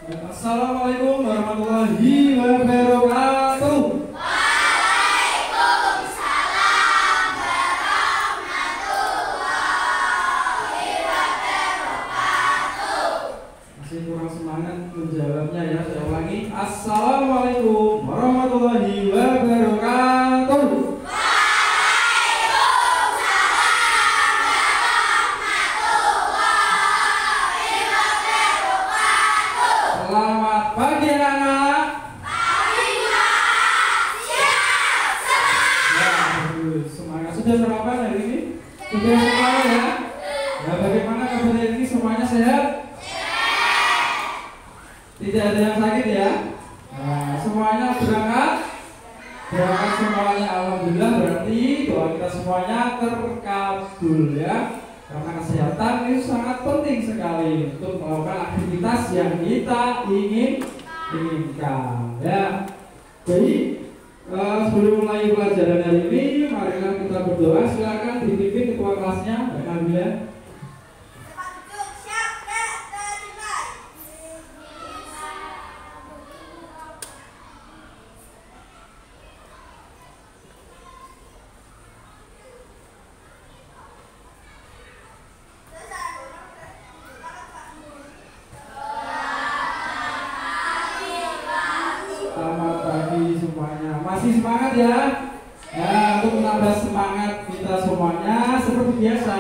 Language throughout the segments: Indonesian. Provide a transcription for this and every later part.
Assalamualaikum warahmatullahi wabarakatuh. Waalaikumsalam warahmatullahi wabarakatuh. Masih kurang semangat menjawabnya ya, saya ulangi. Assalamualaikum warahmatullahi wabarakatuh. Selamat pagi anak-anak. Pagi Pak. Siap, semangat. Ya, semangat. Sudah sarapan hari ini? Sudah semangat ya? Ya, bagaimana kabar hari ini? Semuanya sehat? Tidak ada yang sakit ya? Nah, semuanya berangkat? Berangkat semuanya, alhamdulillah. Berarti doa kita semuanya terkabul ya. Karena kesehatan itu sangat penting sekali untuk melakukan aktivitas yang kita inginkan ya. Jadi sebelum mulai pelajaran hari ini, marilah kita berdoa. Silakan dipimpin ketua kelasnya, Mbak Nabila. Tempat duduk siap, dimulai. Selamat pagi semuanya. Masih semangat ya? Ya, untuk menambah semangat kita semuanya seperti biasa,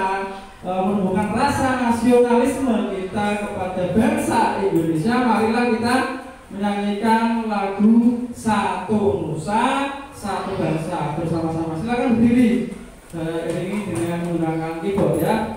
menumbuhkan rasa nasionalisme kita kepada bangsa Indonesia. Marilah kita menyanyikan lagu Satu Nusa, Satu Bangsa bersama-sama. Silakan berdiri. Saya iringi dengan menggunakan keyboard ya.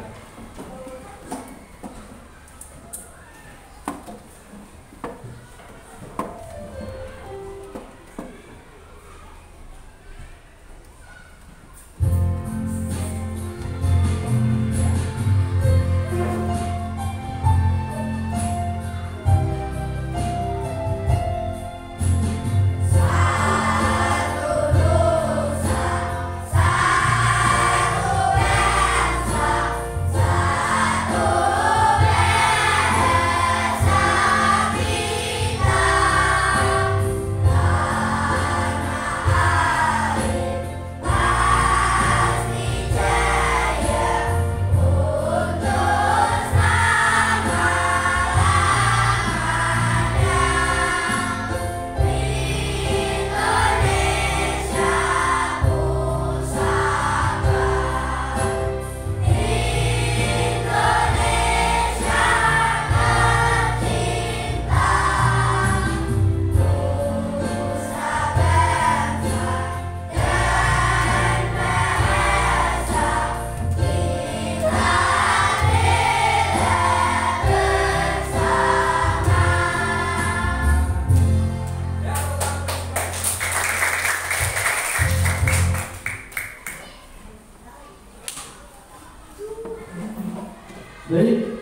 Baik,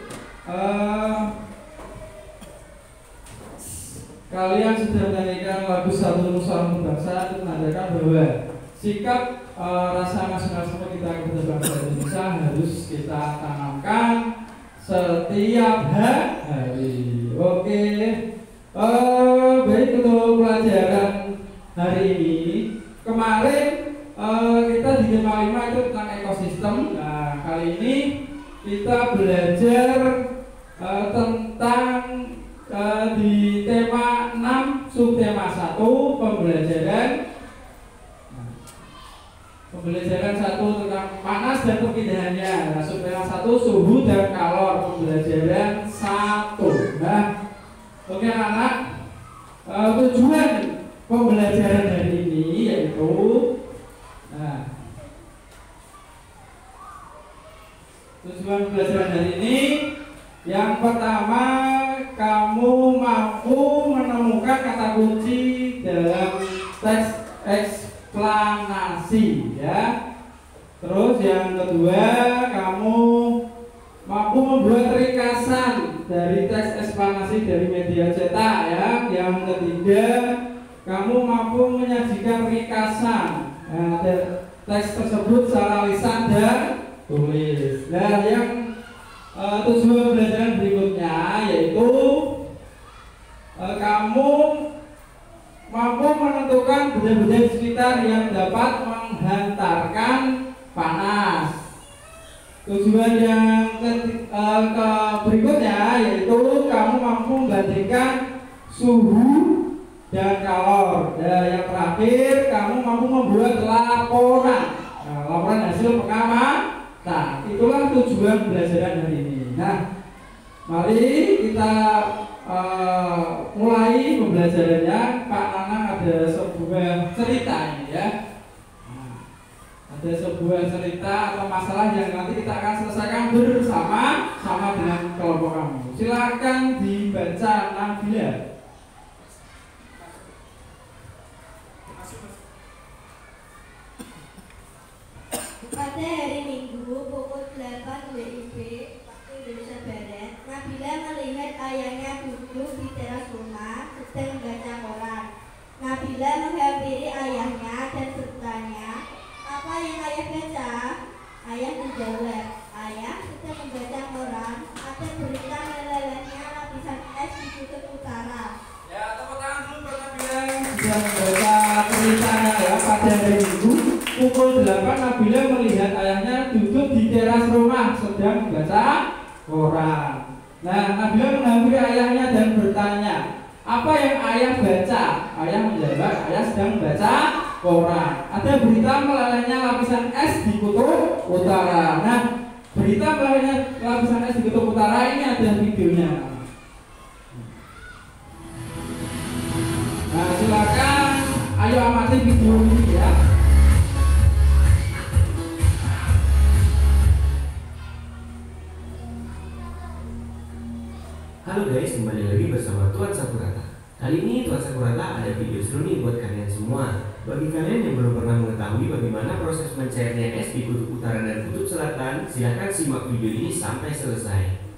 kalian sudah menyanyikan lagu Satu Nusa Satu Bangsa. Itu menandakan bahwa sikap rasa nasionalisme kita kepada bangsa Indonesia harus kita tanamkan setiap hari. Oke, baik, untuk pelajaran hari ini. Kemarin kita di tema 5 itu tentang ekosistem. Nah, kali ini kita belajar tentang di tema 6 subtema 1 pembelajaran 1 tentang panas dan perpindahannya. Nah, subtema 1 suhu dan kalor, pembelajaran 1. Nah, oke anak-anak, tujuan pembelajaran hari ini yaitu tujuan pembelajaran hari ini yang pertama, kamu mampu menemukan kata kunci dalam teks eksplanasi ya. Terus yang kedua, kamu mampu membuat ringkasan dari teks eksplanasi dari media cetak ya. Yang ketiga, kamu mampu menyajikan ringkasan teks tersebut secara lisan dan tulis. Nah, yang tujuan pembelajaran berikutnya yaitu kamu mampu menentukan benda-benda di sekitar yang dapat menghantarkan panas. Tujuan yang berikutnya yaitu kamu mampu membandingkan suhu dan kalor. Dan yang terakhir, kamu mampu membuat laporan. Nah, laporan hasil pengamatan. Itulah tujuan belajar hari ini. Nah, mari kita mulai pembelajarannya. Pak Nanang ada sebuah cerita ini ya. Ada sebuah cerita atau masalah yang nanti kita akan selesaikan bersama dengan kelompok kamu. Silakan dibaca Nabila. Pada hari Minggu pukul 8 WIB waktu Indonesia Barat, Nabila melihat ayahnya duduk di teras rumah sedang membaca koran. Nabila menghampiri ayahnya dan bertanya, "Apa yang ayah baca?" Ayah menjawab, "Ayah sedang membaca koran. Ada berita melelehnya lapisan es di kutub utara." Ya, tepuk tangan dulu buat Nabila sudah membaca ceritanya ya. Pada hari Minggu pukul 8 Nabila melihat ayahnya duduk di teras rumah sedang membaca koran. Nah, Nabila menghampiri ayahnya dan bertanya, "Apa yang ayah baca?" Ayah menjawab, "Ayah sedang membaca koran. Ada berita melelehnya lapisan es di kutub utara." Nah, berita melelehnya lapisan es di kutub utara ini ada videonya. Nah, silakan ayo amati video ini ya. Halo guys, kembali lagi bersama Tuan Sakurata. Kali ini Tuan Sakurata ada video seru nih buat kalian semua. Bagi kalian yang belum pernah mengetahui bagaimana proses mencairnya es di kutub utara dan kutub selatan, silahkan simak video ini sampai selesai.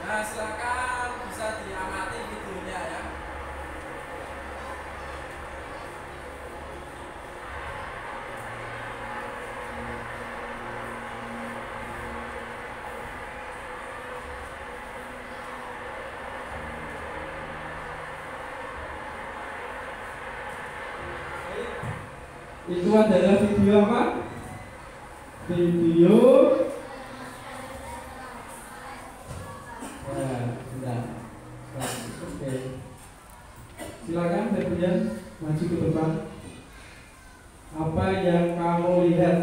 Nah, silakan bisa diamati videonya ya. Itu adalah video apa? Video silakan kemudian maju ke depan. Apa yang kamu lihat?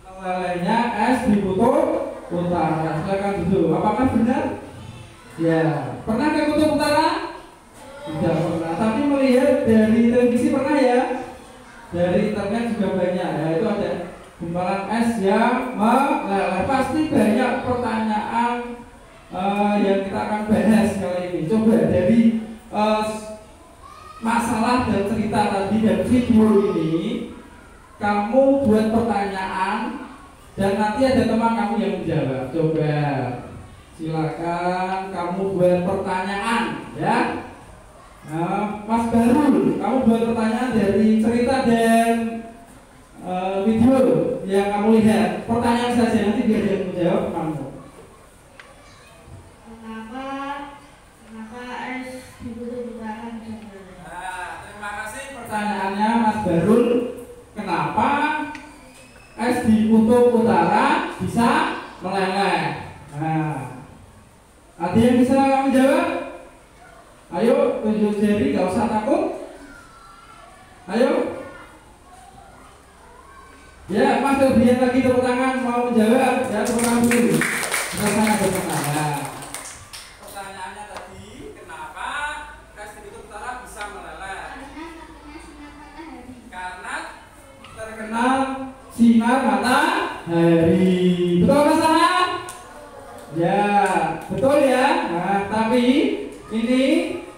Melelehnya es di kutub utara. Silakan duduk. Apakah benar? Ya. Pernah ke kutub utara? Tidak pernah. Tapi melihat dari televisi pernah ya? Dari internet juga banyak. Ya, itu ada gumpalan es yang meleleh. Pasti banyak pertanyaan yang kita akan bahas kali ini. Coba dari masalah dan cerita tadi dan video ini, kamu buat pertanyaan dan nanti ada teman kamu yang menjawab. Coba silakan kamu buat pertanyaan ya. Mas Barul, kamu buat pertanyaan dari cerita dan video yang kamu lihat. Pertanyaan saja, nanti biar dia menjawab kamu. Pertanyaannya Mas Barul, kenapa es di kutub utara bisa meleleh? Nah, ada yang bisa kamu jawab? Ayo tunjuk jari, gak usah takut. Ayo. Ya, Mas Febrian lagi tepuk tangan mau menjawab. Ya, tepuk tangan dulu. Kita sangat bersemangat. Pertanyaannya tadi, kenapa es di kutub utara bisa meleleh? Karena terkena sinar matahari. Betul apa salah? Ya, betul ya. Nah, tapi ini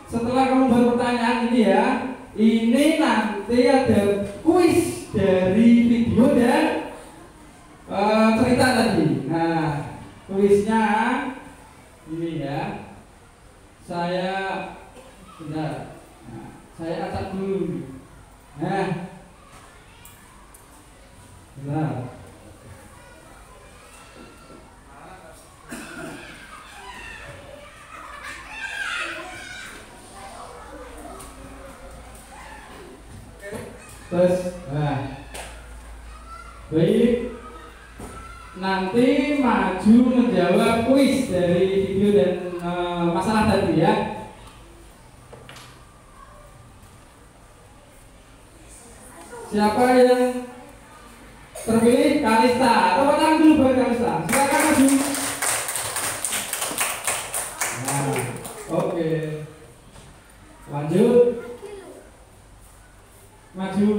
setelah kamu berpertanyaan ini ya, ini nanti ada kuis dari video dan cerita tadi. Nah, kuisnya ini ya. Saya benar. Nah, saya acak dulu. Nah, benar. Terus, nah, baik. Nanti maju menjawab kuis dari video dan masalah tadi ya. Siapa yang terpilih? Kalista. Tepuk tangan dulu buat Kalista. Silakan maju. Nah, oke. Lanjut. Maju.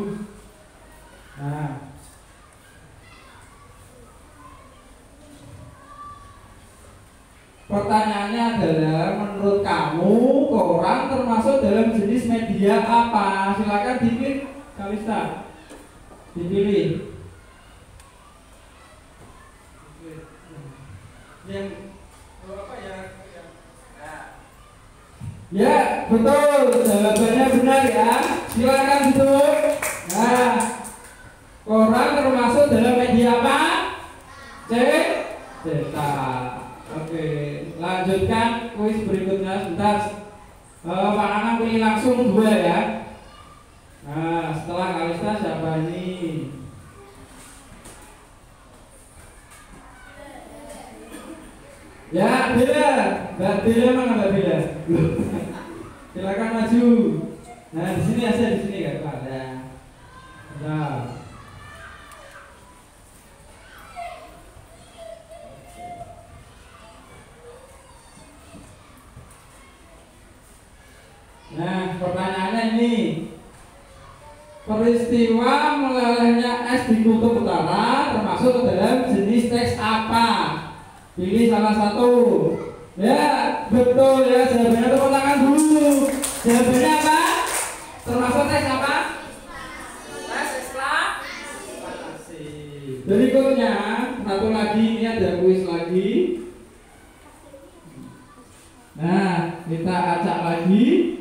Nah. Pertanyaannya adalah, menurut kamu koran termasuk dalam jenis media apa? Silakan diklik Kalista. Dipilih. Yang apa ya? Ya, betul. Jawabannya benar ya. Silakan ditutup. Nah, koran termasuk dalam media apa? Cetak. Oke, lanjutkan kuis berikutnya. Sebentar, Pak Anang pilih langsung 2 ya. Nah, setelah Kalista siapa ini? Ya, Bella. Mbak Bella mana Mbak Bella? Silakan maju. Nah, di sini aja, di sini nggak ada. Nah. Nah, pertanyaannya ini. Peristiwa melelehnya es di kutub utara termasuk ke dalam jenis teks apa? Pilih salah satu. Ya, betul ya. Jawabannya tepuk tangan dulu. Jawabannya apa? Termasuk teks apa? Teks eksplanasi. Berikutnya, satu lagi, ini ada kuis lagi. Nah, kita acak lagi.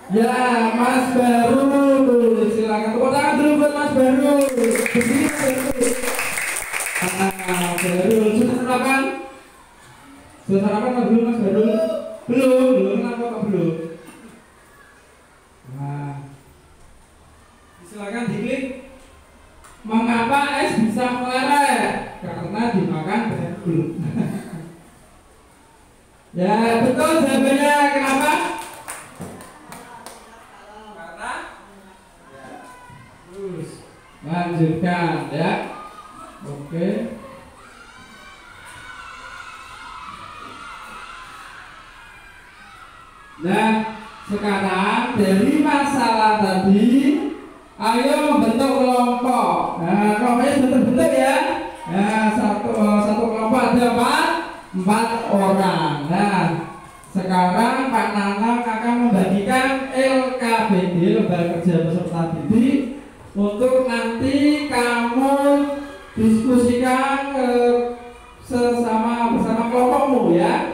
Ya, Mas Baru, silakan tepuk tangan dulu buat Mas Baru. Begini Baru, sudah sarapan? Sudah sarapan Mas Baru, Mas Baru? Belum, kenapa kok belum? Nah, silakan diklik. Mengapa es bisa meleleh? Karena dimakan belum. Ya, betul jawabannya. Kenapa? Lanjutkan ya. Oke. Nah, sekarang dari masalah tadi, ayo membentuk kelompok. Nah, kelompoknya bentuk-bentuk ya. Nah, satu kelompok ada 4 orang. Nah, sekarang Pak Nanang akan membagikan LKBD, Lembaga Kerja Peserta Didik, untuk nanti kamu diskusikan bersama kelompokmu ya.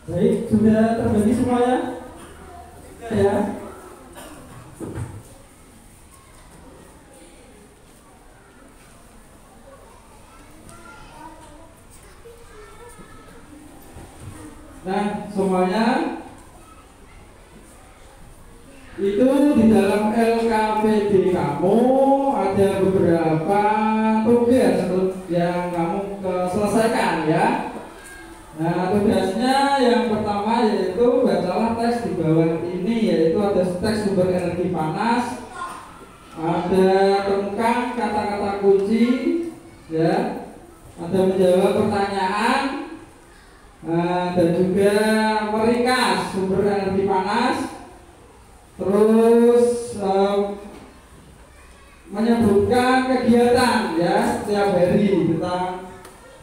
Baik, sudah terbagi semuanya? Ya. Nah, semuanya itu di dalam LKPD kamu ada beberapa tugas yang kamu selesaikan ya. Nah, tugasnya yang pertama yaitu bacalah teks di bawah ini, yaitu ada teks sumber energi panas, ada temukan kata-kata kunci, ya, ada menjawab pertanyaan, dan juga meringkas sumber energi panas, terus menyebutkan kegiatan ya setiap hari tentang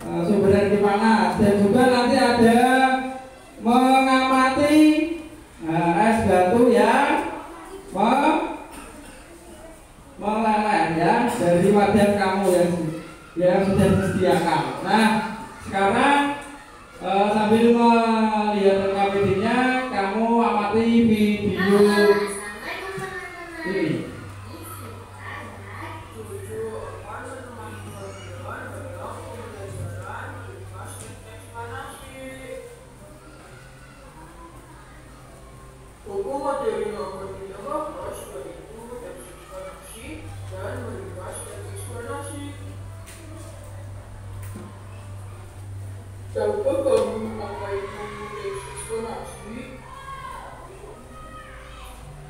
sumber energi panas, dan juga nanti ada mengamati es batu yang meleleh ya dari wadah kamu yang sudah disediakan. Nah, sekarang sambil melihat LKPD-nya, kamu amati video ini. Buku materi yang akan kita bahas yaitu teks eksplanasi dan meringkas teks eksplanasi. Tahukah kamu apa itu teks eksplanasi?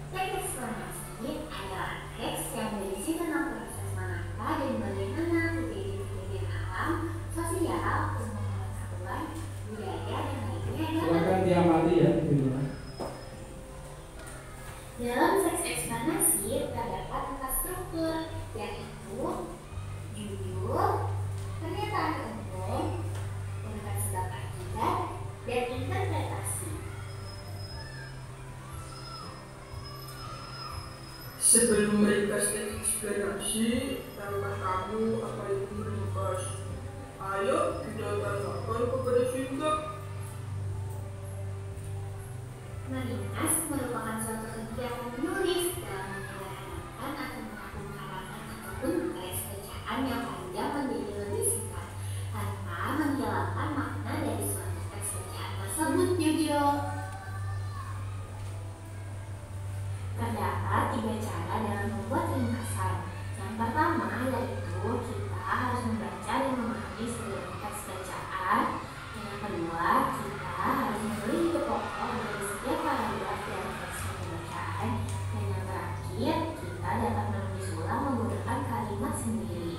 Teks eksplanasi adalah teks yang berisi tentang proses menata dan bagaimana kejadian-kejadian alam, sosial, ilmu pengetahuan, budaya, dan lainnya. Silakan diamati ya videonya. Dalam teks eksplanasi terdapat 4 struktur, yaitu judul, pernyataan umum, urutan sebab akibat, dan interpretasi. Sebelum meringkas teks eksplanasi, tahukah kamu apa itu meringkas? Ayo kita tanyakan kepada Sinta. Meringkas merupakan suatu kegiatan menulis dalam menyederhanakan atau mengatur halaman ataupun teks bacaan yang panjang menjadi lebih singkat tanpa menghilangkan makna dari suatu teks bacaan tersebut. Jojo. Terdapat 3 cara dalam membuat ringkasan. Yang pertama yaitu kita harus membaca dan memahami seluruh teks bacaan. Yang kedua, kita harus menulis ide pokok dari setiap paragraf dalam teks pembacaan. Dan yang terakhir, kita dapat menulis ulang menggunakan kalimat sendiri.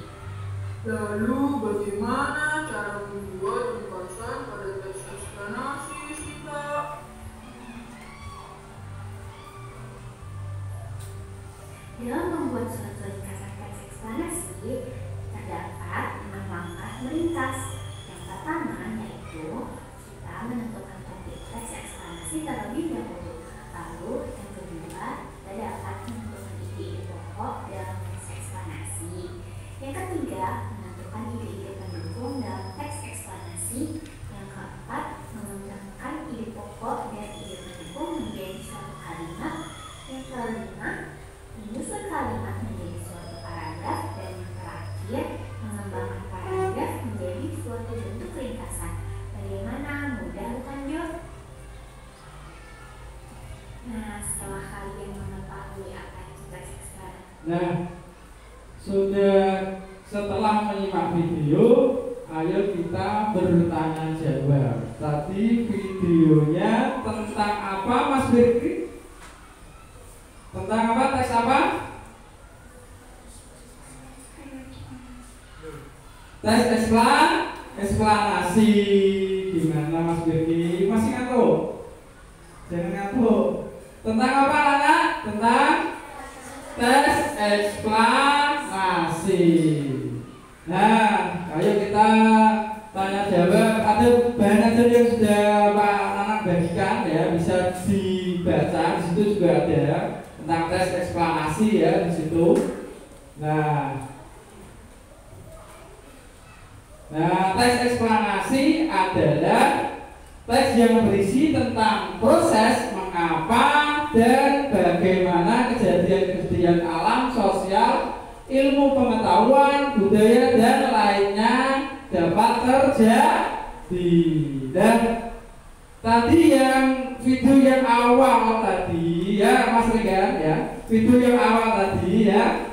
Lalu bagaimana cara membuat ringkasan pada teks eksplanasi, Sinta? Dalam membuat suatu ringkasan teks eksplanasi, terdapat 6 langkah meringkas. Yang pertama yaitu kita menentukan topik teks eksplanasi terlebih dahulu. Lalu yang kedua, kita dapat menentukan ide-ide pokok dalam teks eksplanasi. Yang ketiga, menentukan ide-ide pendukung dalam teks eksplanasi. Yang keempat, mengembangkan ide pokok dan ide pendukung menjadi suatu kalimat. Yang kelima, menyusun kalimat menjadi suatu paragraf. Dan yang terakhir, mengembangkan paragraf menjadi suatu bentuk ringkasan. Bagaimana? Mudah bukan, Jo? Nah, setelah kalian mengetahui apa itu teks eksplanasi, Nah, setelah menyimak video, ayo kita bertanya jawab. Tadi videonya tentang apa, Mas Birki? Tentang apa? Teks apa? Teks eksplanasi. Gimana Mas Birki? Masih ngantuk? Jangan ngantuk. Tentang apa anak? Tentang teks eksplanasi. Nah, ayo kita tanya jawab. Ada bahan ajar yang sudah Pak Anak bagikan ya, bisa dibaca. Di situ juga ada tentang teks eksplanasi ya di situ. Nah, teks eksplanasi adalah teks yang berisi tentang proses mengapa dan bagaimana kejadian-kejadian alam, sosial, ilmu pengetahuan, budaya, dan lainnya dapat terjadi. Dan Tadi yang video yang awal tadi ya Mas Regan ya, video yang awal tadi ya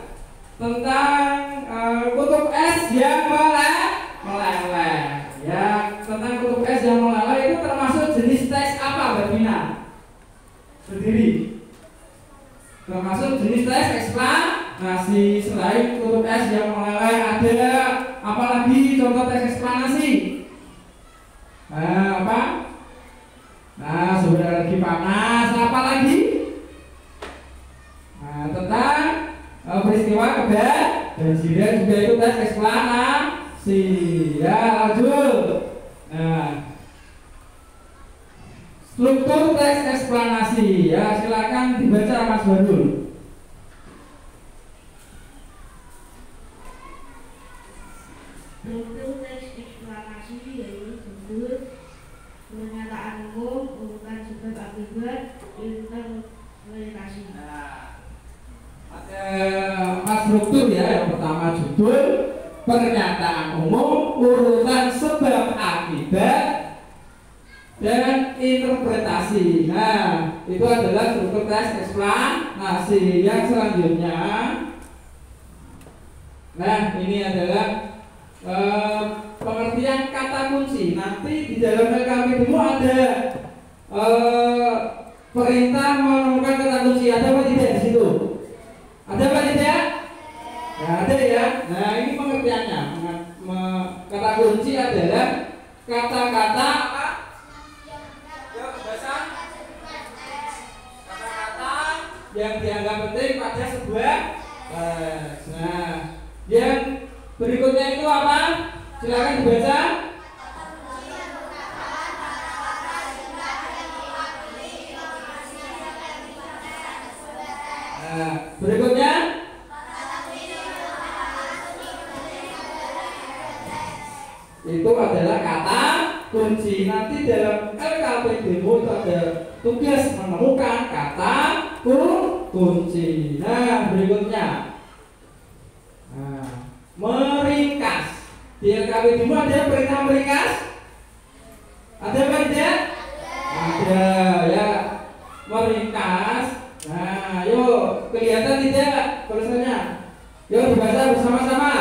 tentang kutub es yang meleleh ya, tentang kutub es yang meleleh itu termasuk jenis teks apa Mbak Vina? Berdiri. Termasuk jenis teks eksplanasi. Selain kutub es yang meleleh ada apa lagi contoh teks eksplanasi? Apa? Nah, sudah lagi panas. Apa lagi? Nah, tentang peristiwa kebanjiran juga itu teks eksplanasi. Ya, lanjut. Nah, struktur teks eksplanasi. Ya, silakan dibaca Mas Badul. Struktur teks eksplanasi yaitu judul, pernyataan umum, urutan sebab akibat, interpretasi. Nah, ada 4 struktur ya. Yang pertama judul, pernyataan umum, urutan sebab akibat, dan interpretasi. Nah, itu adalah struktur teks eksplanasi. Yang selanjutnya, nah ini adalah pengertian kata kunci. Nanti di dalam LKP demo ada perintah menemukan kata kunci. Ada apa tidak di situ? Ada apa tidak? Nah, ada ya. Nah, ini pengertiannya. Kata kunci adalah kata-kata apa? Kata-kata yang dianggap penting pada sebuah teks. Nah, yang berikutnya itu apa? Silakan dibaca. Nah, berikutnya itu adalah kata kunci. Nanti dalam LKP demo itu ada tugas menemukan kata kunci. Nah, berikutnya meringkas. Di LKP demo ada perintah meringkas? Ada apa tidak? Ada ya, meringkas. Nah, yuk, kelihatan tidak tulisannya? Yuk dibaca bersama-sama.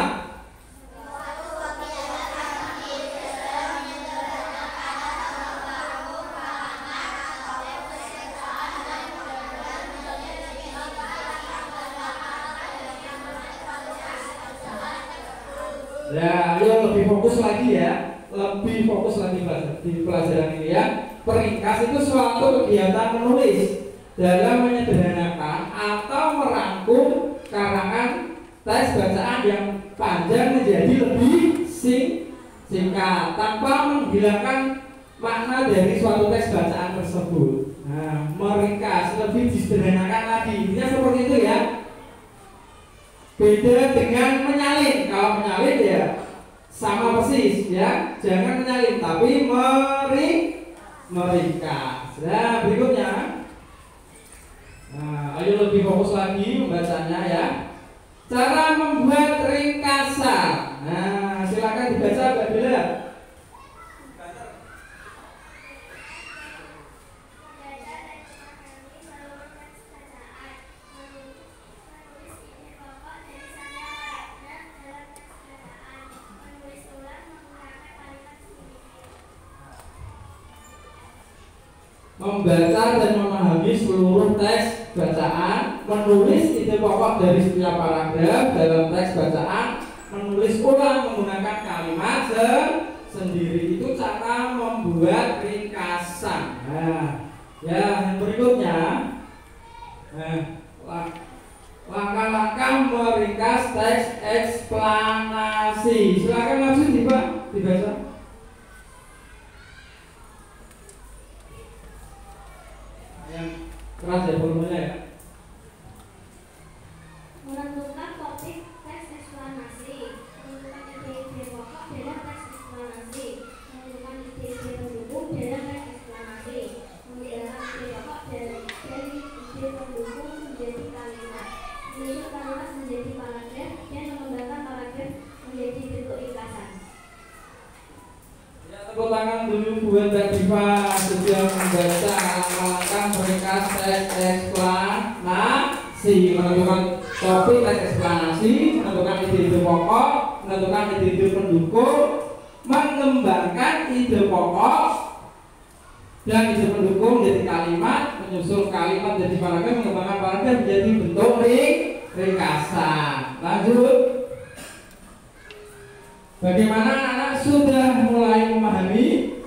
Nah, yuk lebih fokus lagi ya, lebih fokus lagi di pelajaran ini ya. Peringkas itu suatu kegiatan menulis dalam menyederhanakan atau merangkum karangan teks bacaan yang panjang menjadi lebih singkat tanpa menghilangkan makna dari suatu teks bacaan tersebut. Nah, meringkas lebih disederhanakan lagi. Intinya seperti itu ya. Beda dengan menyalin. Kalau menyalin ya sama persis ya, jangan menyalin tapi meringkas. Nah, berikutnya. Nah, ayo lebih fokus lagi membacanya ya. Cara membuat ringkasan. Nah, silakan dibaca Mbak Bella. Membaca dan memahami seluruh teks bacaan, menulis ide pokok dari setiap paragraf dalam teks bacaan, menulis ulang menggunakan kalimat sendiri. Itu cara membuat ringkasan. Nah, ya yang berikutnya, langkah-langkah meringkas teks eksplanasi. Silakan langsung dibaca. Keras ya volumenya ya. Menentukan topik teks eksplanasi, menentukan ide-ide pokok dalam teks eksplanasi, menentukan ide-ide pendukung dalam teks eksplanasi, menggunakan ide pokok dari ide pendukung menjadi kalimat, menyusun kalimat menjadi paragraf, dan mengembangkan paragraf menjadi bentuk ringkasan. Ya, tepuk tangan dulu buat Mbak Diva. Sudah membaca halaman ringkas teks eksplanasi, menentukan topik teks eksplanasi, menentukan ide-ide pokok, menentukan ide-ide pendukung, mengembangkan ide pokok dan ide pendukung menjadi kalimat, menyusun kalimat jadi paragraf, mengembangkan paragraf menjadi bentuk ringkasan. Lanjut. Bagaimana anak-anak sudah mulai memahami?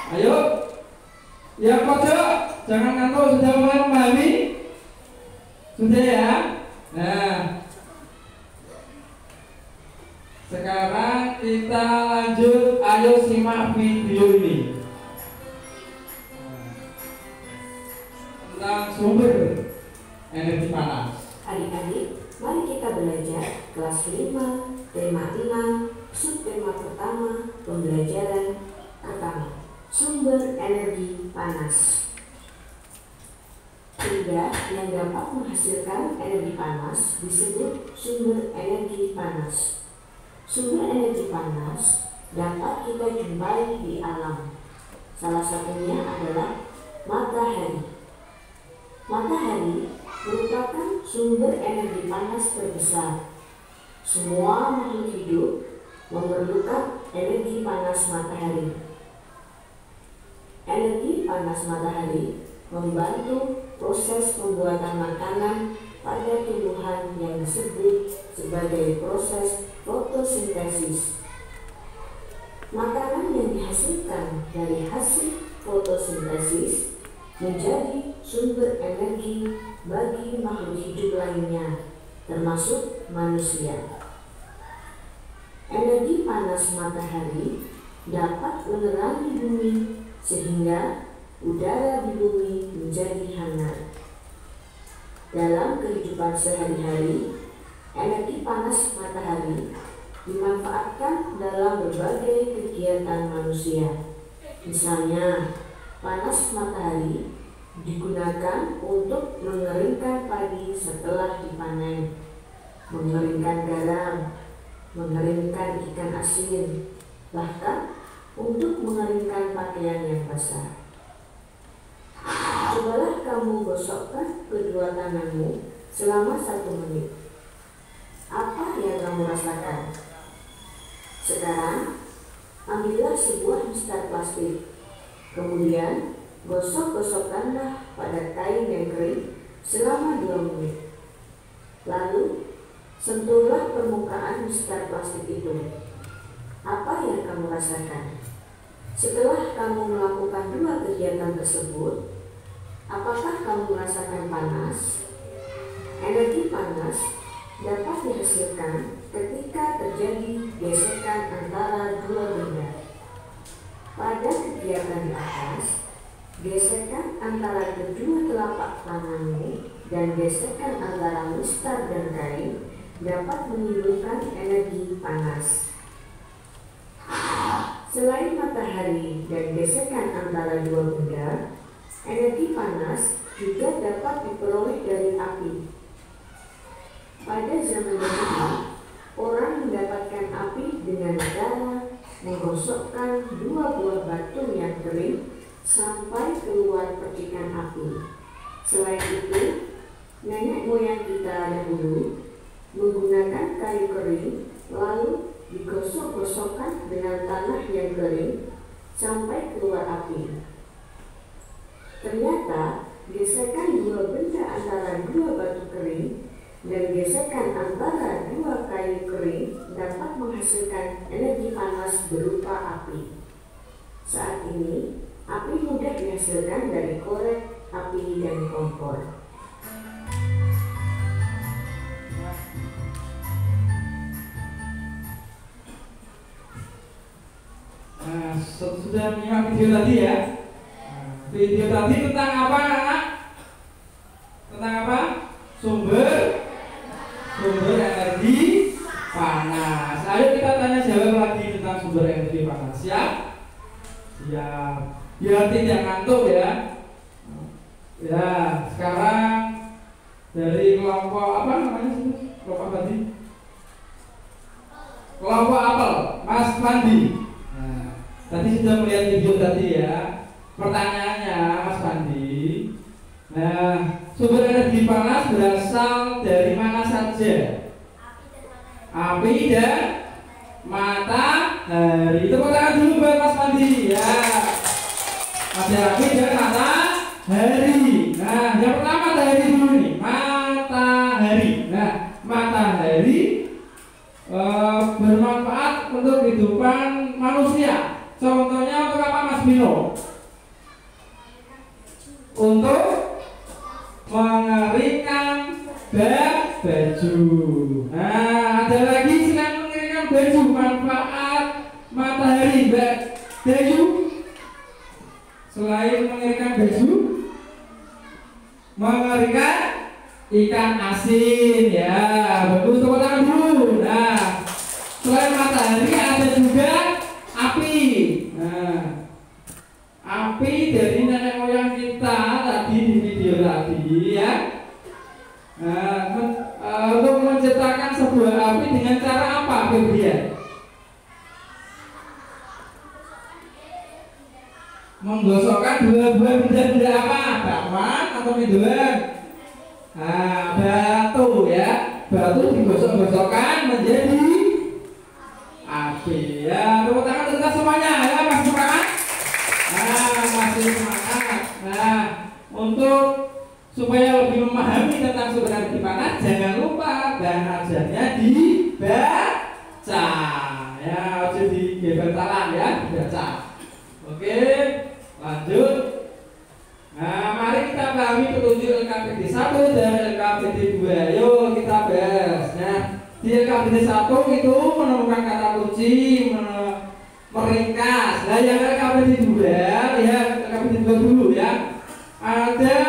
Ayo, yang pojok, jangan ngantuk, sudah mulai memahami? Sudah ya? Nah, sekarang kita lanjut, ayo simak video ini tentang sumber energi panas. Adik-adik, mari kita belajar kelas 5, tema 6, subtema pertama, pembelajaran pertama, sumber energi panas. Benda yang dapat menghasilkan energi panas disebut sumber energi panas. Sumber energi panas dapat kita jumpai di alam. Salah satunya adalah matahari. Matahari merupakan sumber energi panas terbesar. Semua makhluk hidup memerlukan energi panas matahari. Energi panas matahari membantu proses pembuatan makanan pada tumbuhan yang disebut sebagai proses fotosintesis. Makanan yang dihasilkan dari hasil fotosintesis menjadi sumber energi bagi makhluk hidup lainnya, termasuk manusia. Energi panas matahari dapat menerangi bumi sehingga udara di bumi menjadi hangat. Dalam kehidupan sehari-hari, energi panas matahari dimanfaatkan dalam berbagai kegiatan manusia. Misalnya, panas matahari digunakan untuk mengeringkan padi setelah dipanen, mengeringkan garam, mengeringkan ikan asin, bahkan untuk mengeringkan pakaian yang basah. Cobalah kamu gosokkan kedua tanganmu selama 1 menit. Apa yang kamu rasakan? Sekarang, ambillah sebuah mistar plastik. Kemudian, gosok-gosokkanlah pada kain yang kering selama 2 menit. Lalu, sentuhlah permukaan mistar plastik itu. Apa yang kamu rasakan? Setelah kamu melakukan 2 kegiatan tersebut, apakah kamu merasakan panas? Energi panas dapat dihasilkan ketika terjadi gesekan antara 2 benda. Pada kegiatan di atas, gesekan antara kedua telapak tanganmu dan gesekan antara mistar dan kain dapat menimbulkan energi panas. Selain matahari dan gesekan antara 2 benda, energi panas juga dapat diperoleh dari api. Pada zaman dahulu, orang mendapatkan api dengan cara menggosokkan 2 buah batu yang kering sampai keluar percikan api. Selain itu, nenek moyang kita dahulu menggunakan kayu kering lalu digosok-gosokkan dengan tanah yang kering sampai keluar api. Ternyata gesekan 2 benda antara 2 batu kering dan gesekan antara 2 kayu kering dapat menghasilkan energi panas berupa api. Saat ini, api mudah dihasilkan dari korek api dan kompor. Nah, sudah menyimak video tadi ya. Video tadi tentang apa anak? Tentang apa? Sumber energi panas. Ayo kita tanya jawab lagi tentang sumber energi panas. Siap? Siap. Biar tidak ngantuk ya. Ya, sekarang dari kelompok apa namanya sih? Kelompok tadi? Kelompok apel, Mas Mandi. Nah, tadi sudah melihat video tadi ya. Pertanyaannya, Mas Pandi. Nah, sumber energi panas berasal dari mana saja? Api dan matahari. Tepuk tangan dulu buat Mas Pandi ya. Ada api dan matahari. Nah, yang pertama matahari dulu nih. Matahari. Nah, matahari bermanfaat untuk kehidupan manusia. Contohnya untuk apa, Mas Bino? Untuk mengeringkan baju. Nah, ada lagi selain mengeringkan baju, manfaat matahari, Mbak Dayu. Selain mengeringkan baju, mengeringkan ikan asin ya. Bagus, tepuk tangan dulu. Nah, selain matahari ada juga api. Nah, api dari nenek moyang kita tadi di video tadi ya. Untuk menciptakan sebuah api dengan cara apa, Febrian? Menggosokkan dua buah benda-benda apa? Bakwan atau mendoan? Batu ya. Batu digosok-gosokkan menjadi api ya. Tepuk tangan untuk semuanya ya, Mas semangat. Masih semangat. Nah, untuk supaya lebih memahami tentang sumber energi panas, jangan lupa bahan ajarnya dibaca ya, harus dibentalan ya, dibaca. Oke, lanjut. Nah, mari kita pahami petunjuk LKPD 1 dan LKPD 2. Yuk kita bahas. Nah, di LKPD 1 itu menemukan kata kunci, meringkas. Nah, yang LKPD 2 ya, LKPD 2 dulu ya. Ada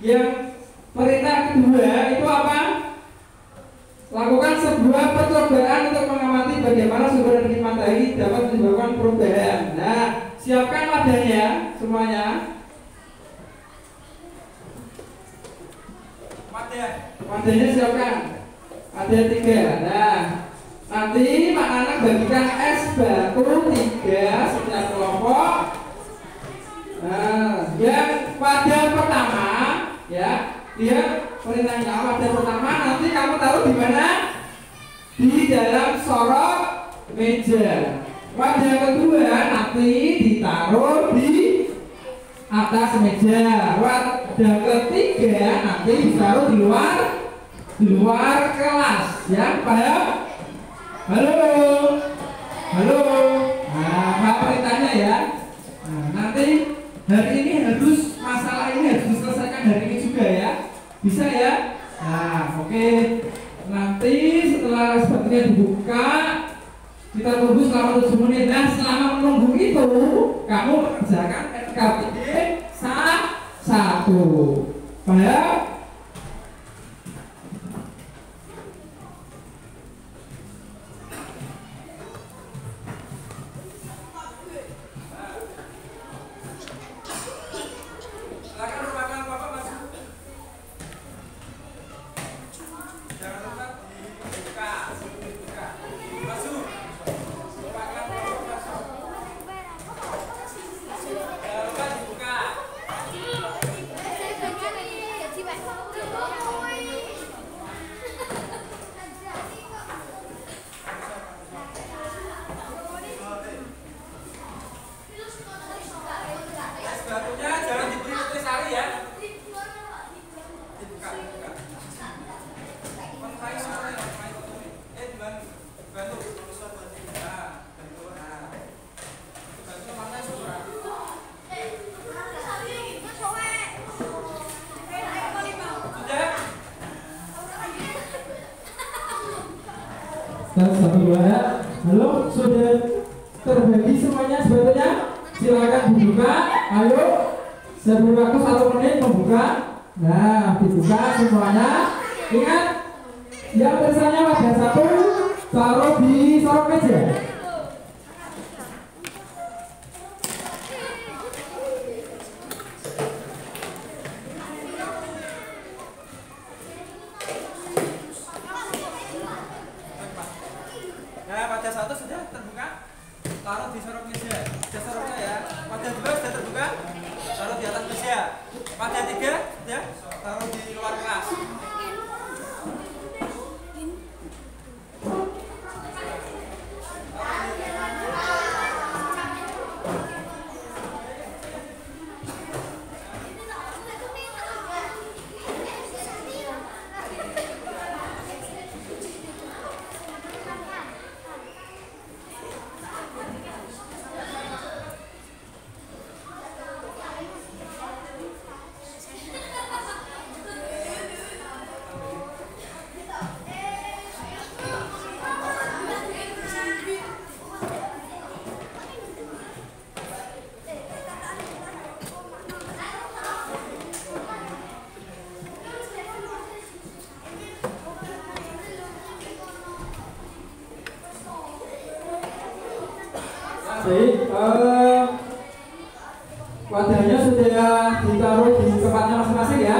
yang perintah kedua itu apa? Lakukan sebuah percobaan untuk mengamati bagaimana sumber energi matahari dapat menyebabkan perubahan. Nah, siapkan wadahnya semuanya. Wadahnya siapkan. Ada 3. Nah, nanti Pak Anak bagikan es batu 3 setiap kelompok. Nah, yang wadah pertama ya, dia perintahnya wadah pertama nanti kamu taruh di mana? Di dalam sorot meja. Wadah kedua nanti ditaruh di atas meja. Wadah ketiga nanti ditaruh di luar kelas. Ya, paham? Halo. Nah, perintahnya ya. Nah, nanti hari ini masalah ini harus diselesaikan hari ini juga ya. Bisa ya? Nah, oke. Nanti setelah sepertinya dibuka, kita tunggu selama 7 menit. Nah, selama menunggu itu, kamu mengerjakan LKPD 1. Paham? Halo, sudah terbagi semuanya sebetulnya? Silakan dibuka. Ayo, sebelum aku 1 menit membuka. Nah, dibuka semuanya. Ingat, yang tulisannya wadah 1 taruh di sorot meja. Nah, wadah 1 sudah terbuka, taruh di sorot meja. Sudah sorotnya ya. Wadah 2 sudah terbuka. di atas meja. Pada 3 ya, taruh di luar kelas. Baik, wadahnya sudah ditaruh di tempatnya masing-masing ya.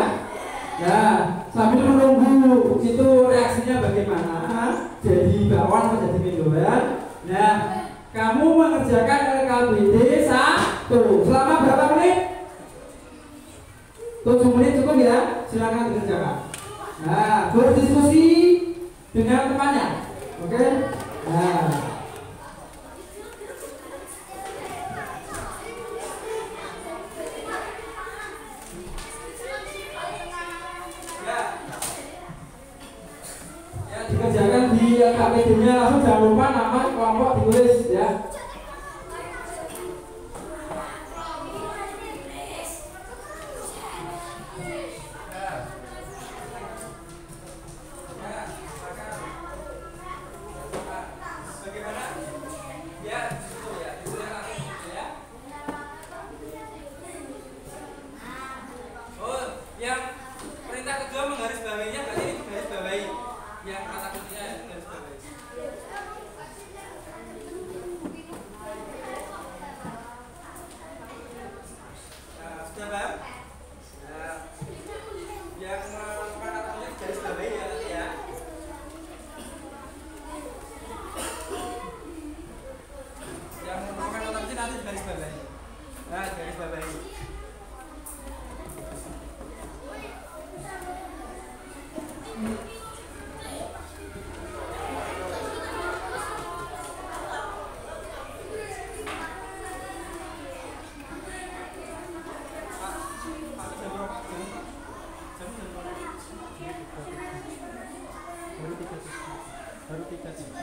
Nah, sambil menunggu itu reaksinya bagaimana, jadi bakwan atau jadi mendoan. Nah, kamu mengerjakan LKPD 1 selama berapa menit? 7 menit cukup ya, silakan dikerjakan. Nah, berdiskusi dengan temannya, oke? Nah. Dikerjakan di KPD-nya langsung, jangan lupa nama kelompok ditulis ya. Bagaimana? Ya, itu ya, ditulis langsung ya. Oh, yang perintah kedua menggarisbawahinya berarti ini garisbawahi. Yang kata kuncinya garis bawahi. Nah, sudah paham? Nah, yang kata kuncinya garis bawahi ya nanti ya. Yang merupakan kata kunci nanti garis bawahi. Nah, garis bawahi. Baru 3 jam.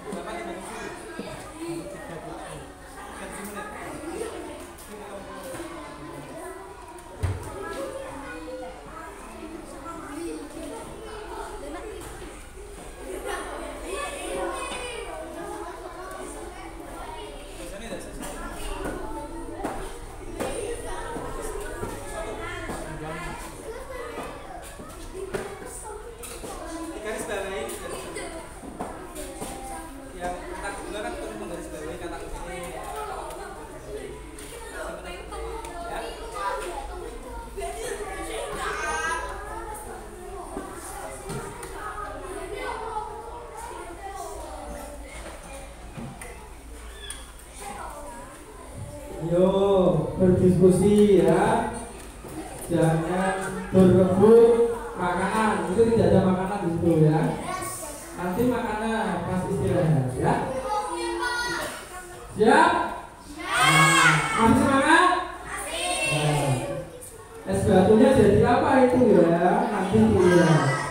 Berapa di baru 3 menit. Yo, berdiskusi ya. Jangan berebut makanan. Itu tidak ada makanan di situ ya. Nanti makanan pas istirahat ya. Siap? Nah, masih semangat? Nah, es batunya jadi apa itu ya? Nanti lihat.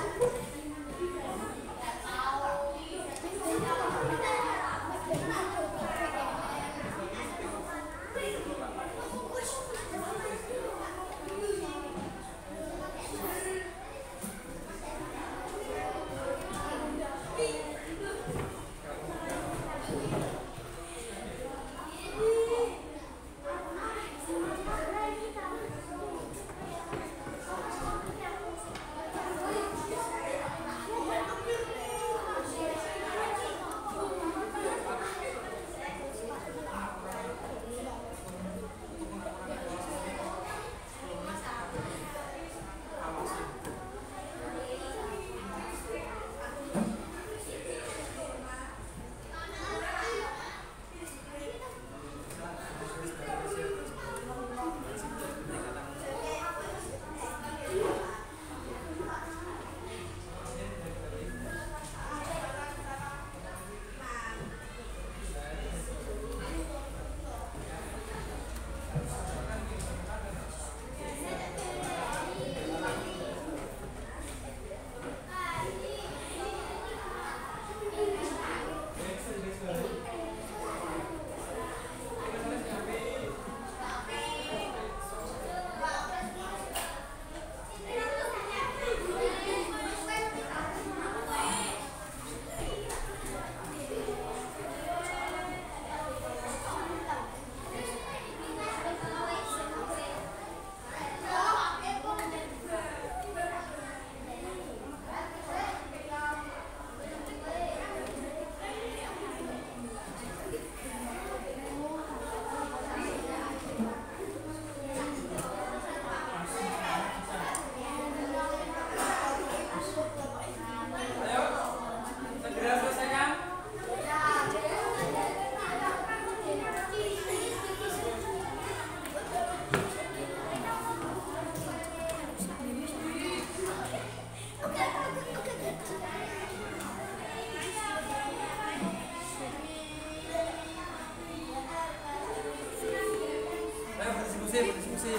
berdiskusi.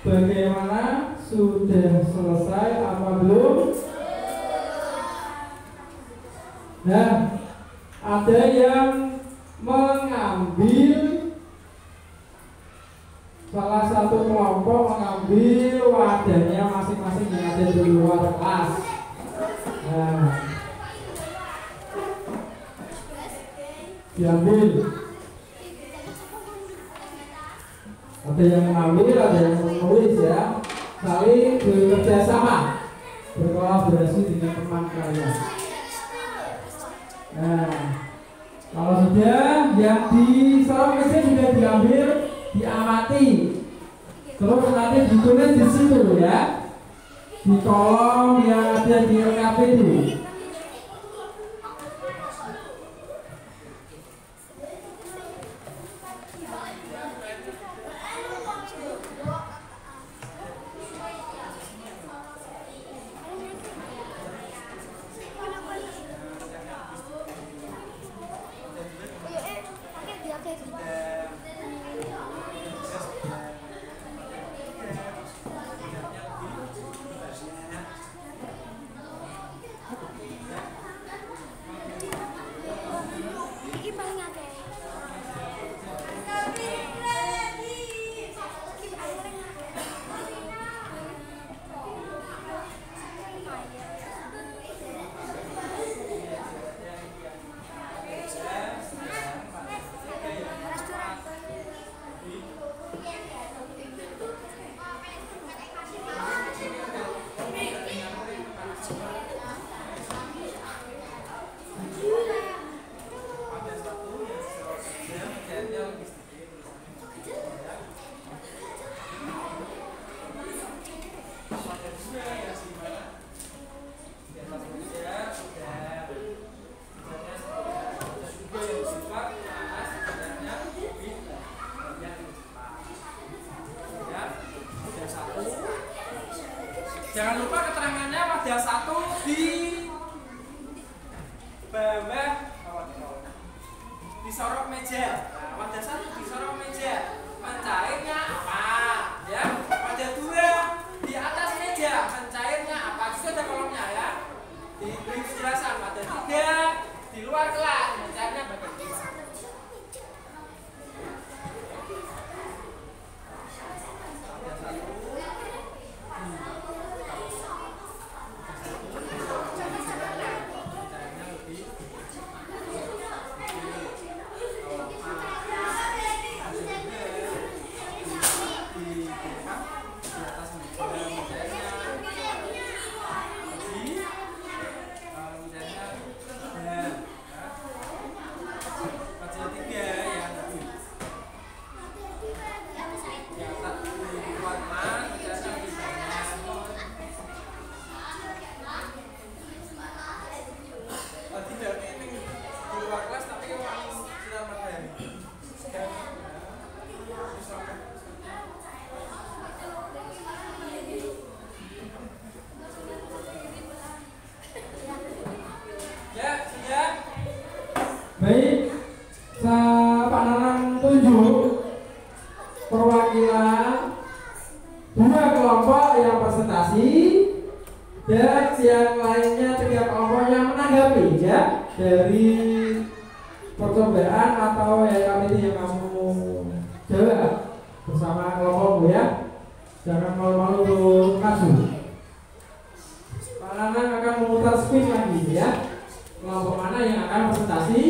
Bagaimana? Sudah selesai apa belum? Nah, ada yang mengambil, salah satu kelompok mengambil wadahnya masing-masing yang ada di luar kelas. Nah, diambil. Ada yang mengambil, ada yang menulis ya. Saling bekerja sama, berkolaborasi dengan teman kalian. Nah, kalau sudah yang di salam kecil sudah diambil, diamati. Terus nanti ditulis di situ ya, di kolom yang ada di LKPD. Jangan lupa keterangannya wadah 1 di bawah disorot meja. Nah, wadah 1 disorot meja. Pencairnya apa? Ya. Wadah 2 di atas meja. Pencairnya apa? Itu ada kolomnya ya. Diberi penjelasan. Wadah 3 di luar kelas. Pencairnya bagaimana? Baik, Pak Nanang tunjuk perwakilan 2 kelompok yang presentasi dan yang lainnya 3 kelompok yang menanggapi ya dari percobaan atau aktiviti yang kamu jawab bersama kelompokmu ya. Jangan malu-malu untuk maju. Pak Nanang akan memutar speech lagi ya. Kelompok mana yang akan presentasi?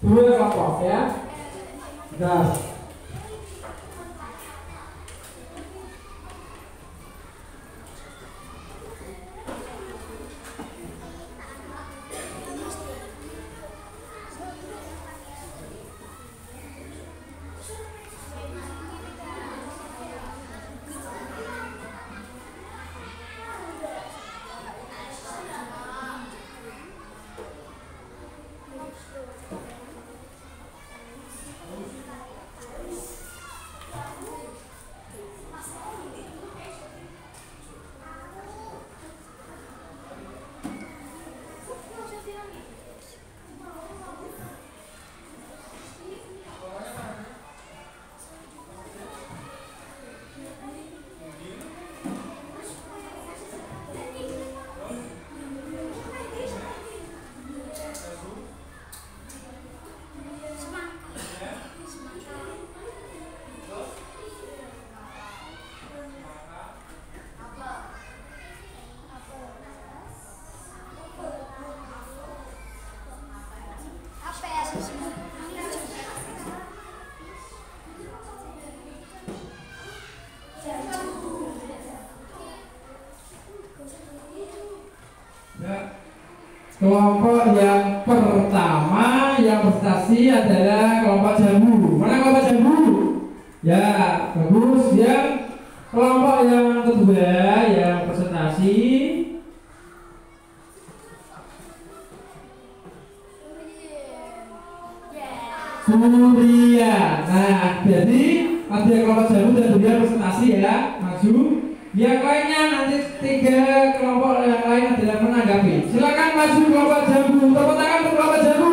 2 kelompok ya. Gas. Kelompok yang pertama yang presentasi adalah kelompok jambu. Mana kelompok jambu? Ya, bagus. Yang kelompok yang kedua yang presentasi Durian. Nah, jadi ada kelompok jambu dan durian presentasi ya, maju. Yang lainnya nanti 3 kelompok yang lain adalah menanggapi. Silakan maju kelompok jambu. Tepuk tangan untuk kelompok jambu.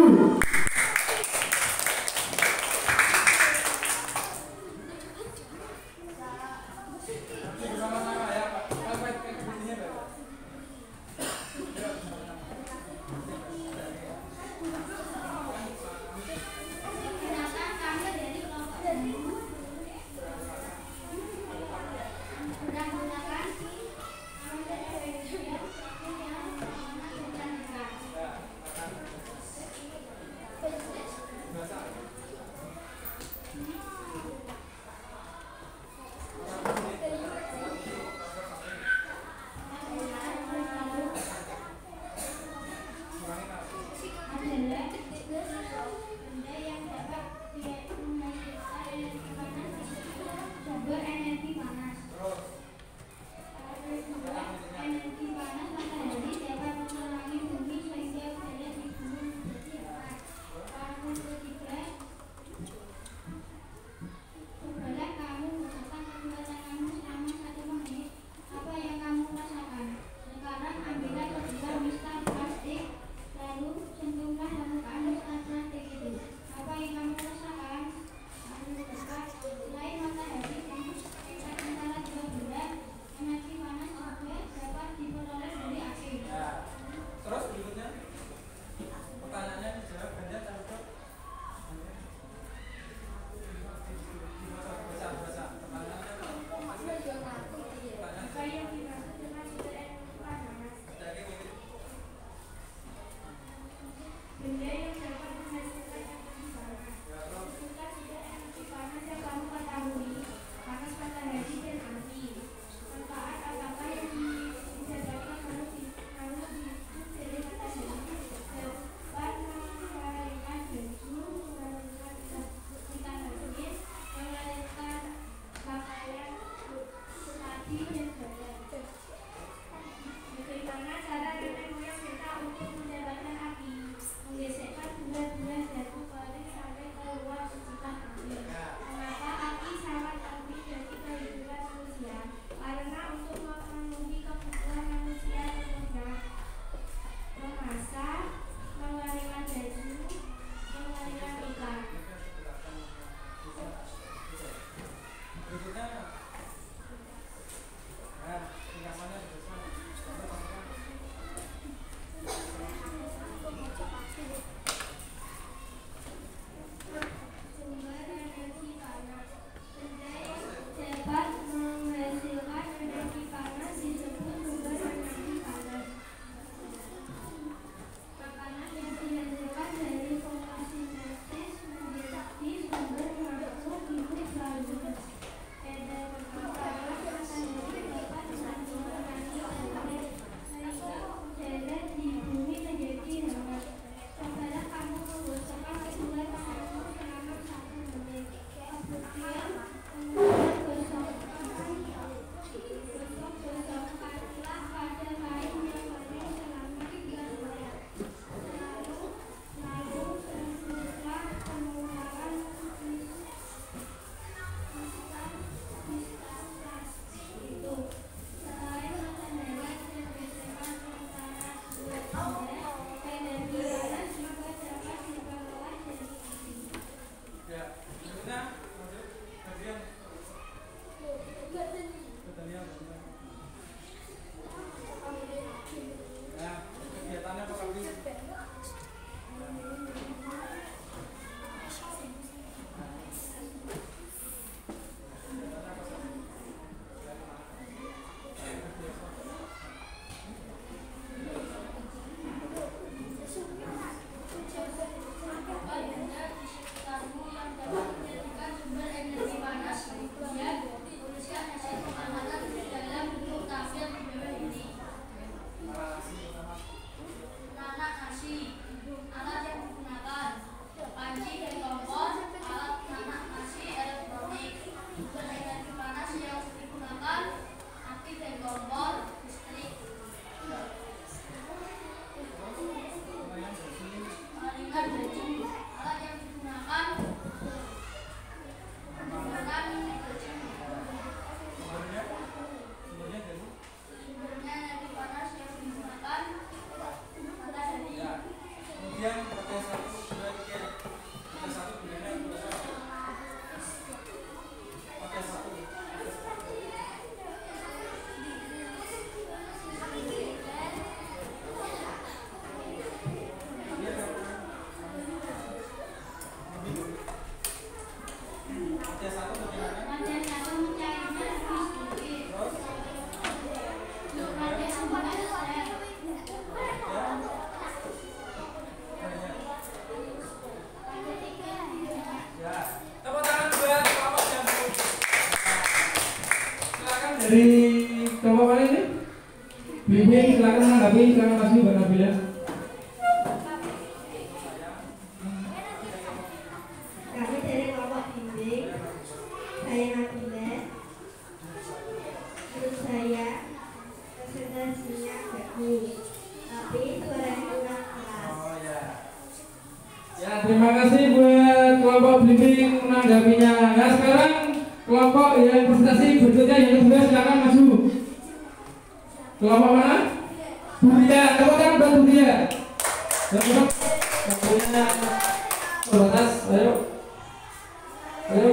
Dari kelompok mana ini? Bimbing, silakan menanggapi, silakan Mas Ibu Nabila. Kami dari kelompok bimbing, saya Nabila. Menurut saya presentasinya bagus, tapi suaranya kurang keras. Ya, terima kasih buat kelompok bimbing menanggapinya. Nah, sekarang kelompok yang presentasi berikutnya yang kedua, silakan maju. Kelompok mana? Budia, tepuk tangan buat Budia. Waktunya terbatas, ayo. Ayo.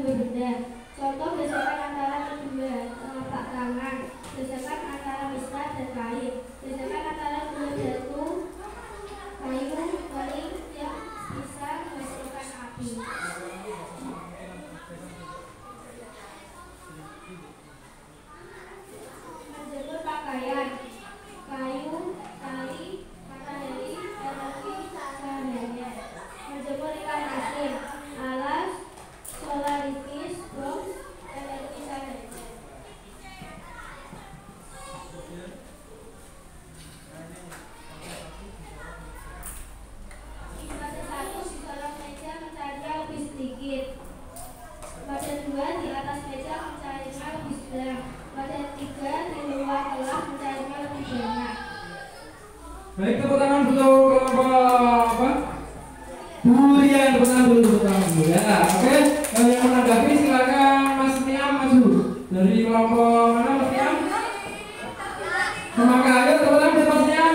dua benda. Contoh gesekan antara kedua telapak tangan, gesekan antara mistar dan kain, gesekan antara dua batu kayu kering yang bisa menghasilkan api. Menjemur pakaian, kayu, tali, matahari, energi, cahaya. Menjemur ikan asin, alas, solaritis, bronze, energi cahaya. Fase 1 di dalam meja mencarinya lebih sedikit. Fase 2 di atas meja mencarinya lebih sedang. Fase 3 di luar kelas mencarinya lebih banyak. Baik, tepuk tangan untuk kelompok apa? Durian, tepuk tangan dulu untuk kamu ya. Oke, yang menanggapi silakan Mas Niam maju. Dari kelompok mana Mas Niam? Semangka, ayo tepuk tangan untuk Mas Niam.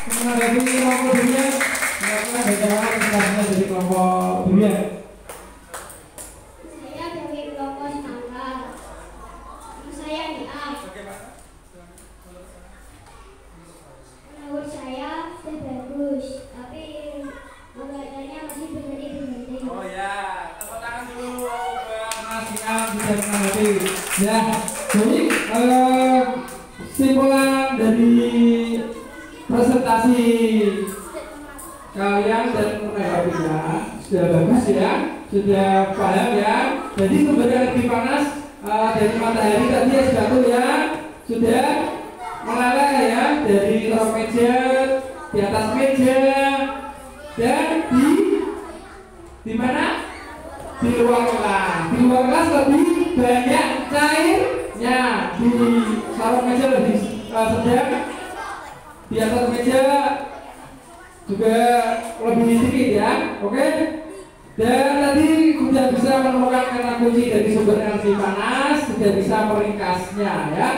Menanggapi kelompok durian. Silakan bagaimana dari kelompok durian. Saya dari kelompok semangka. Saya Niam. Menurut saya bagus, tapi pembelajarannya masih berhenti-berhenti. Oh ya, tepuk tangan dulu buat Mas Niam sudah menanggapi. Ya, jadi kesimpulan dari presentasi kalian dan menanggapinya sudah bagus ya, sudah paham ya. Jadi sumber energi panas dari matahari tadi ya sudah meleleh ya dari rok meja, di atas meja, dan di mana? Di luar kelas. Di luar kelas lebih banyak cairnya, di sarung meja lebih sedang, di atas meja juga lebih sedikit ya, oke? Dan tadi sudah bisa menemukan kata kunci dari sumber energi panas, sudah bisa meringkasnya ya.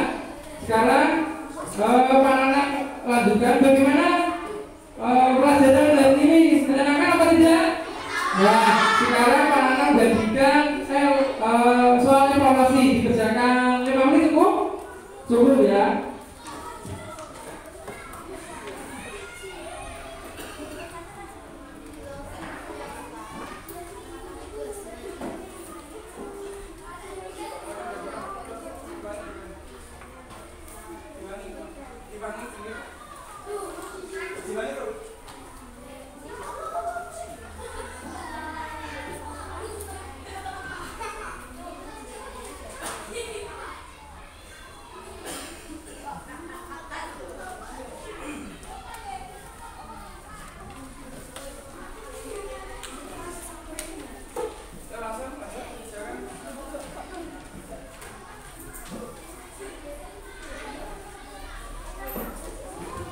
Sekarang Pananang lanjutkan bagaimana pelajaran hari ini menyenangkan apa tidak? Nah, sekarang Pananang bagikan soal evaluasi dikerjakan 5 menit cukup ya.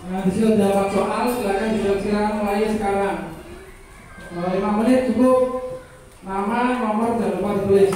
Nah, di sini jawab soal, silakan dijelaskan mulai sekarang. 5 menit cukup. Nama, nomor, jangan lupa ditulis.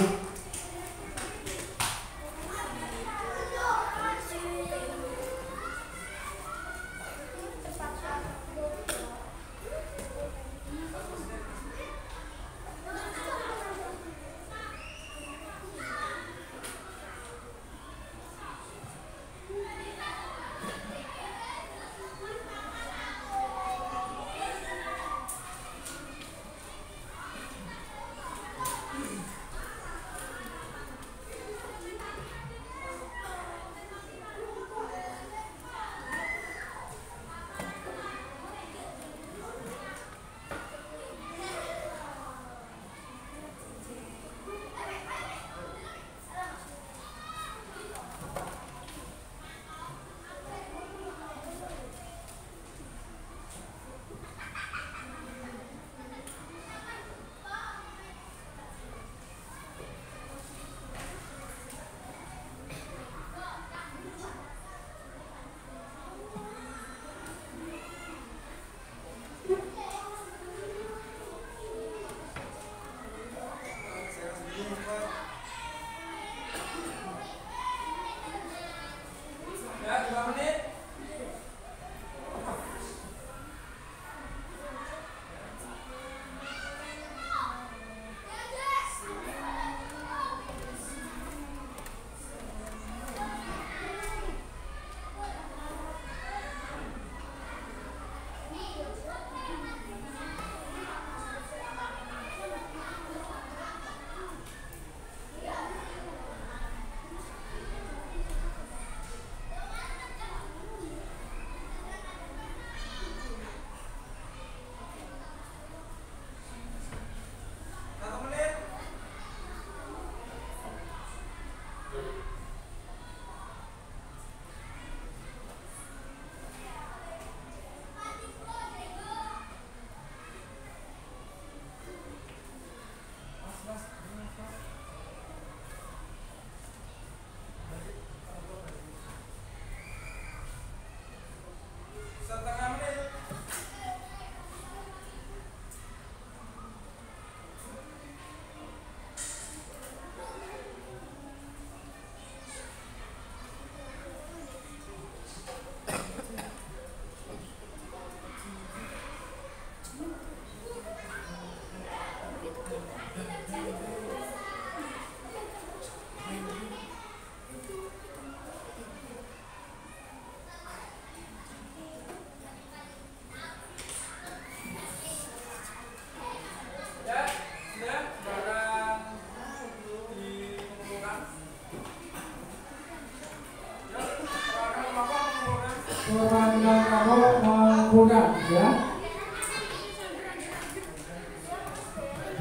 Suranda kamu mengumpulkan ya.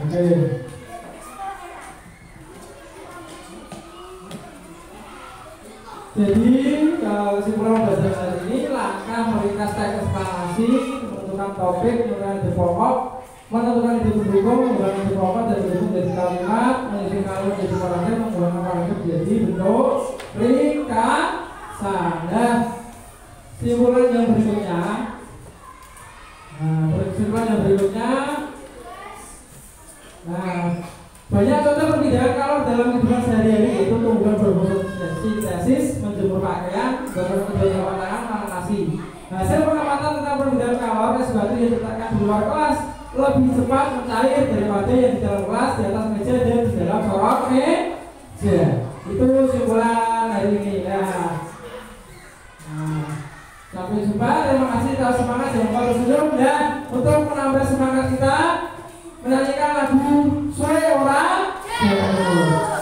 Oke. Jadi kesimpulan belajar hari ini, langkah meringkas teks eksplanasi, menentukan topik, menentukan ide pokok, menentukan ide pendukung, menggunakan ide pokok dan pendukung jadi kalimat, menyusun kalimat jadi paragraf, menggunakan paragraf jadi bentuk ringkasan. Nah, kesimpulan yang berikutnya, banyak contoh perbedaan kalau dalam kehidupan sehari-hari, yaitu tumbuhan berfotosintesis, menjemur pakaian, bekerja tangan, nasi. Hasil pengamatan tentang perbedaan kalor es batu yang diletakkan di luar kelas lebih cepat mencair daripada yang di dalam kelas, di atas meja dan di dalam sorot meja. Itu kesimpulan hari ini. Sampai jumpa, terima kasih, tetap semangat, jangan lupa tersenyum, dan untuk menambah semangat kita menyanyikan lagu Suwe Orang Jauh.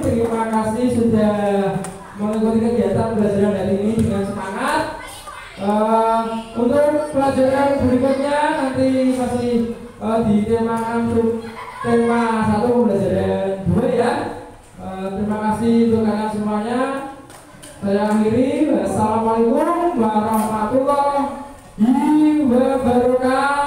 Terima kasih sudah mengikuti kegiatan pelajaran hari ini dengan semangat. Untuk pelajaran berikutnya nanti masih di tema 6 tema 1 pelajaran 2 ya. Terima kasih untuk kalian semuanya. Saya akhiri. Wassalamualaikum warahmatullahi wabarakatuh.